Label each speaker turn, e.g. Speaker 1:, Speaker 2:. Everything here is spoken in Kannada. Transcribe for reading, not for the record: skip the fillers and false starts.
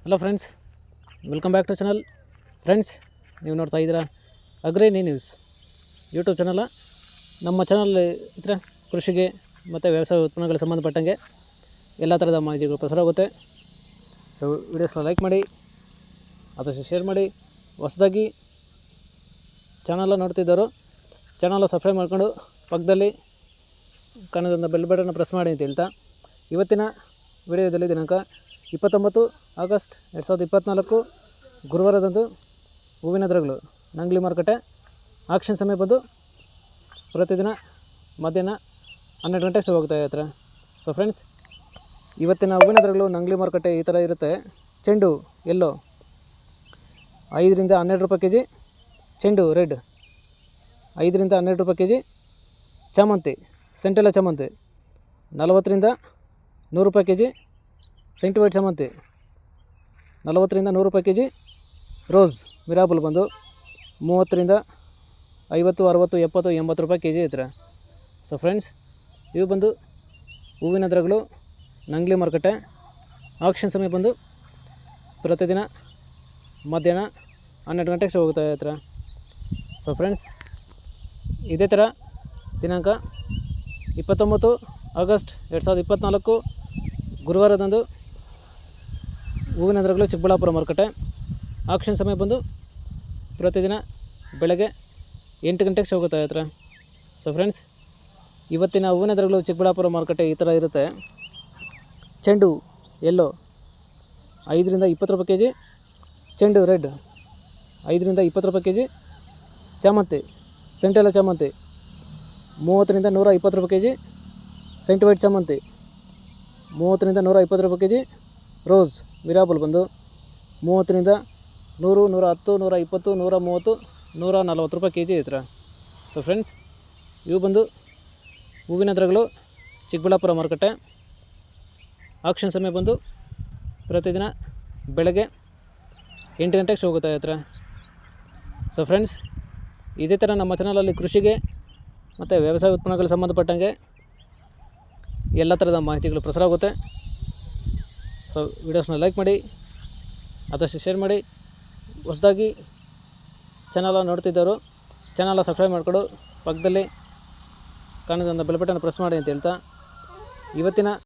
Speaker 1: Hello friends, welcome back to channel. Friends, ನೀವು ನೋಡ್ತಾ ಇದ್ದೀರಾ ಅಗ್ರೇನಿ ನ್ಯೂಸ್ ಯೂಟ್ಯೂಬ್ ಚಾನಲ. ನಮ್ಮ ಚಾನಲ್ ಇದ್ರೆ ಕೃಷಿಗೆ ಮತ್ತು ವ್ಯವಸಾಯ ಉತ್ಪನ್ನಗಳಿಗೆ ಸಂಬಂಧಪಟ್ಟಂಗೆ ಎಲ್ಲ ಥರದ ಮಾಹಿತಿಗಳು ಪ್ರಸಾರ ಆಗುತ್ತೆ. ಸೊ ವಿಡಿಯೋಸ್ನ ಲೈಕ್ ಮಾಡಿ, ಆದಷ್ಟು ಶೇರ್ ಮಾಡಿ. ಹೊಸದಾಗಿ ಚಾನಲ ನೋಡ್ತಿದ್ದವರು ಚಾನಲ ಸಬ್ಸ್ಕ್ರೈಬ್ ಮಾಡ್ಕೊಂಡು ಪಕ್ಕದಲ್ಲಿ ಕಾಣೋದನ್ನು ಬೆಲ್ ಬಟನ್ನ ಪ್ರೆಸ್ ಮಾಡಿ ಅಂತ ಹೇಳ್ತಾ, ಇವತ್ತಿನ ವಿಡಿಯೋದಲ್ಲಿ ದಿನಾಂಕ 29 ಆಗಸ್ಟ್ 2024 ಗುರುವಾರದಂದು ಹೂವಿನ ದರಗಳು ನಂಗ್ಲಿ ಮಾರುಕಟ್ಟೆ ಆಕ್ಷನ್ ಸಮಯ ಬಂದು ಪ್ರತಿದಿನ ಮಧ್ಯಾಹ್ನ 12 ಗಂಟೆಗೆ ಶುರು ಹೋಗ್ತಾ ಇರ್ತಾರೆ. ಸೊ ಫ್ರೆಂಡ್ಸ್, ಇವತ್ತಿನ ಹೂವಿನ ದರಗಳು ನಂಗ್ಲಿ ಮಾರುಕಟ್ಟೆ ಈ ಥರ ಇರುತ್ತೆ. ಚೆಂಡು ಎಲ್ಲೋ 5 ರಿಂದ 12 ರೂಪಾಯಿ ಕೆ ಜಿ, ಚೆಂಡು ರೆಡ್ 5 ರಿಂದ 12 ರೂಪಾಯಿ ಕೆ ಜಿ, ಚಾಮಂತಿ ಸೆಂಟೆಲ್ಲ ಚಾಮಂತಿ 40 ರಿಂದ 100 ರೂಪಾಯಿ ಕೆ ಜಿ, ಸೆಂಟ್ ವೈಟ್ ಚಾಮಂತಿ 40 ರಿಂದ 100 ರೂಪಾಯಿ ಕೆ ಜಿ, ರೋಸ್ ಮಿರಾಬಲ್ ಬಂದು 30 ರಿಂದ 50, 60, 70, 80 ರೂಪಾಯಿ ಕೆ ಜಿ ಇರ್ತಾರೆ. ಸೊ ಫ್ರೆಂಡ್ಸ್, ಇವು ಬಂದು ಹೂವಿನ ದರಗಳು ನಂಗ್ಲಿ ಮಾರುಕಟ್ಟೆ ಆಕ್ಷನ್ ಸಮಯ ಬಂದು ಪ್ರತಿದಿನ ಮಧ್ಯಾಹ್ನ 12 ಗಂಟೆಗೆ ಶುರು ಹೋಗ್ತಾ ಇರ್ತಾರೆ. ಸೊ ಫ್ರೆಂಡ್ಸ್, ಇದೇ ಥರ ದಿನಾಂಕ 29 ಆಗಸ್ಟ್ 2024 ಗುರುವಾರದಂದು ಹೂವಿನ ದರಗಳು ಚಿಕ್ಕಬಳ್ಳಾಪುರ ಮಾರುಕಟ್ಟೆ ಆಕ್ಷನ್ ಸಮಯ ಬಂದು ಪ್ರತಿದಿನ ಬೆಳಗ್ಗೆ 8 ಗಂಟೆಗೆ ಶುರು ಹೋಗ್ತಾ ಇರ್ತಾರೆ. ಸೊ ಫ್ರೆಂಡ್ಸ್, ಇವತ್ತಿನ ಹೂವಿನ ದರಗಳು ಚಿಕ್ಕಬಳ್ಳಾಪುರ ಮಾರುಕಟ್ಟೆ ಈ ಥರ ಇರುತ್ತೆ. ಚೆಂಡು ಎಲ್ಲೋ 5 ರಿಂದ 20 ರೂಪಾಯಿ ಕೆ ಜಿ, ಚೆಂಡು ರೆಡ್ 5 ರಿಂದ 20 ರೂಪಾಯಿ ಕೆ ಜಿ, ಚಾಮಂತಿ ಸೆಂಟೆಲ್ಲ ಚಾಮಂತಿ 30 ರಿಂದ 120 ರೂಪಾಯಿ ಕೆ ಜಿ, ಸೆಂಟ್ ವೈಟ್ ಚಾಮಂತಿ 30 ರಿಂದ 120 ರೂಪಾಯಿ ಕೆ ಜಿ, ರೋಸ್ ಮಿರಾಬಲ್ ಬಂದು 30 ರಿಂದ 100, 110, 120, 130, 140 ರೂಪಾಯಿ ಕೆ ಜಿ ಇರ್ತಾರೆ. ಸೊ ಫ್ರೆಂಡ್ಸ್, ಇವು ಬಂದು ಹೂವಿನ ದರಗಳು ಚಿಕ್ಕಬಳ್ಳಾಪುರ ಮಾರುಕಟ್ಟೆ ಆಕ್ಷನ್ ಸಮಯ ಬಂದು ಪ್ರತಿದಿನ ಬೆಳಗ್ಗೆ 8 ಗಂಟೆಗೆ ಶುರು ಹೋಗ್ತಾ ಇರ್ತಾರೆ. ಸೊ ಫ್ರೆಂಡ್ಸ್, ಇದೇ ಥರ ನಮ್ಮ ಚಾನಲಲ್ಲಿ ಕೃಷಿಗೆ ಮತ್ತು ವ್ಯವಸಾಯ ಉತ್ಪನ್ನಗಳಿಗೆ ಸಂಬಂಧಪಟ್ಟಂಗೆ ಎಲ್ಲ ಥರದ ಮಾಹಿತಿಗಳು ಪ್ರಸಾರ ಆಗುತ್ತೆ. ಸೊ ವಿಡಿಯೋಸ್ನ ಲೈಕ್ ಮಾಡಿ, ಆದಷ್ಟು ಶೇರ್ ಮಾಡಿ. ಹೊಸದಾಗಿ ಚಾನಲ ನೋಡ್ತಿದ್ದವರು ಚಾನಲ ಸಬ್ಸ್ಕ್ರೈಬ್ ಮಾಡಿಕೊಂಡು ಪಕ್ಕದಲ್ಲಿ ಕಾಣೋದನ್ನು ಬೆಲ್ ಬಟನ್ ಪ್ರೆಸ್ ಮಾಡಿ ಅಂತ ಹೇಳ್ತಾ, ಇವತ್ತಿನ